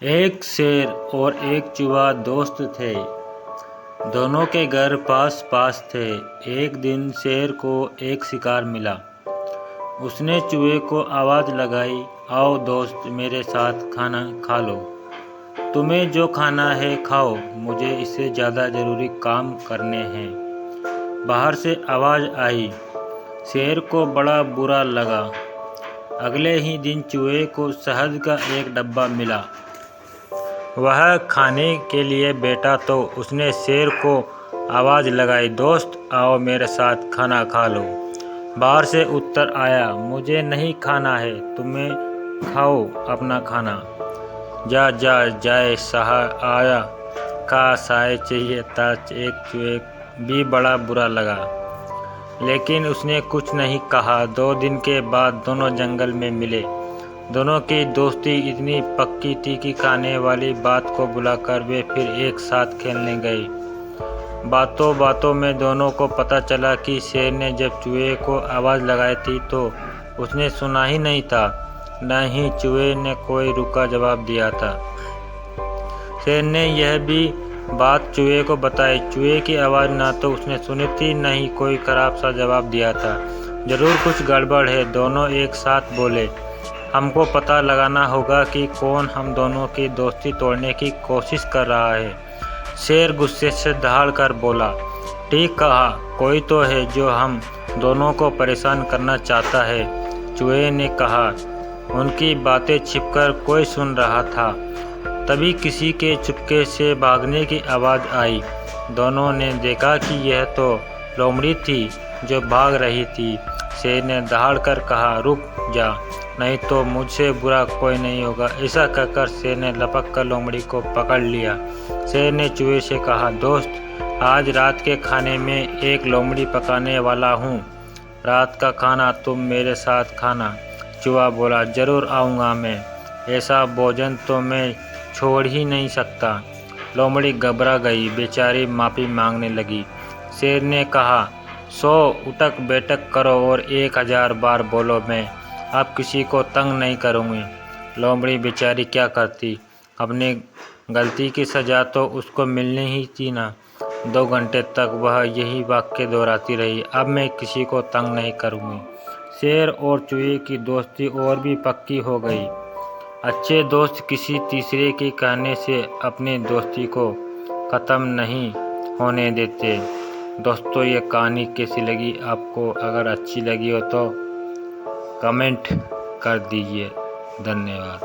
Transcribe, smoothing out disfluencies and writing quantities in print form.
एक शेर और एक चूहा दोस्त थे। दोनों के घर पास पास थे। एक दिन शेर को एक शिकार मिला। उसने चूहे को आवाज़ लगाई, आओ दोस्त, मेरे साथ खाना खा लो। तुम्हें जो खाना है खाओ, मुझे इससे ज़्यादा ज़रूरी काम करने हैं। बाहर से आवाज़ आई। शेर को बड़ा बुरा लगा। अगले ही दिन चूहे को शहद का एक डब्बा मिला। वह खाने के लिए बैठा तो उसने शेर को आवाज़ लगाई, दोस्त आओ मेरे साथ खाना खा लो। बाहर से उत्तर आया, मुझे नहीं खाना है, तुम्हें खाओ अपना खाना। जा जा जाए सहा आया का साय चाहिए था। एक चूहे भी बड़ा बुरा लगा, लेकिन उसने कुछ नहीं कहा। 2 दिन के बाद दोनों जंगल में मिले। दोनों की दोस्ती इतनी पक्की थी कि खाने वाली बात को बुलाकर वे फिर एक साथ खेलने गए। बातों बातों में दोनों को पता चला कि शेर ने जब चूहे को आवाज़ लगाई थी तो उसने सुना ही नहीं था, न ही चूहे ने कोई रुका जवाब दिया था। शेर ने यह भी बात चूहे को बताई। चूहे की आवाज़ ना तो उसने सुनी थी, न ही कोई खराब सा जवाब दिया था। जरूर कुछ गड़बड़ है, दोनों एक साथ बोले। हमको पता लगाना होगा कि कौन हम दोनों की दोस्ती तोड़ने की कोशिश कर रहा है। शेर गुस्से से दहाड़ कर बोला, ठीक कहा, कोई तो है जो हम दोनों को परेशान करना चाहता है। चूहे ने कहा, उनकी बातें छिपकर कोई सुन रहा था। तभी किसी के चुपके से भागने की आवाज़ आई। दोनों ने देखा कि यह तो लोमड़ी थी जो भाग रही थी। शेर ने दहाड़ कर कहा, रुक जा, नहीं तो मुझसे बुरा कोई नहीं होगा। ऐसा कहकर शेर ने लपक कर लोमड़ी को पकड़ लिया। शेर ने चूहे से कहा, दोस्त, आज रात के खाने में एक लोमड़ी पकाने वाला हूँ। रात का खाना तुम मेरे साथ खाना। चूहा बोला, जरूर आऊँगा मैं, ऐसा भोजन तो मैं छोड़ ही नहीं सकता। लोमड़ी घबरा गई, बेचारी माफ़ी मांगने लगी। शेर ने कहा, 100 उठक बैठक करो और 1000 बार बोलो, मैं अब किसी को तंग नहीं करूँगी। लोमड़ी बेचारी क्या करती, अपनी गलती की सज़ा तो उसको मिलनी ही थी ना। 2 घंटे तक वह यही वाक्य दोहराती रही, अब मैं किसी को तंग नहीं करूँगी। शेर और चूहे की दोस्ती और भी पक्की हो गई। अच्छे दोस्त किसी तीसरे के कहने से अपनी दोस्ती को ख़त्म नहीं होने देते। दोस्तों, ये कहानी कैसी लगी आपको? अगर अच्छी लगी हो तो कमेंट कर दीजिए। धन्यवाद।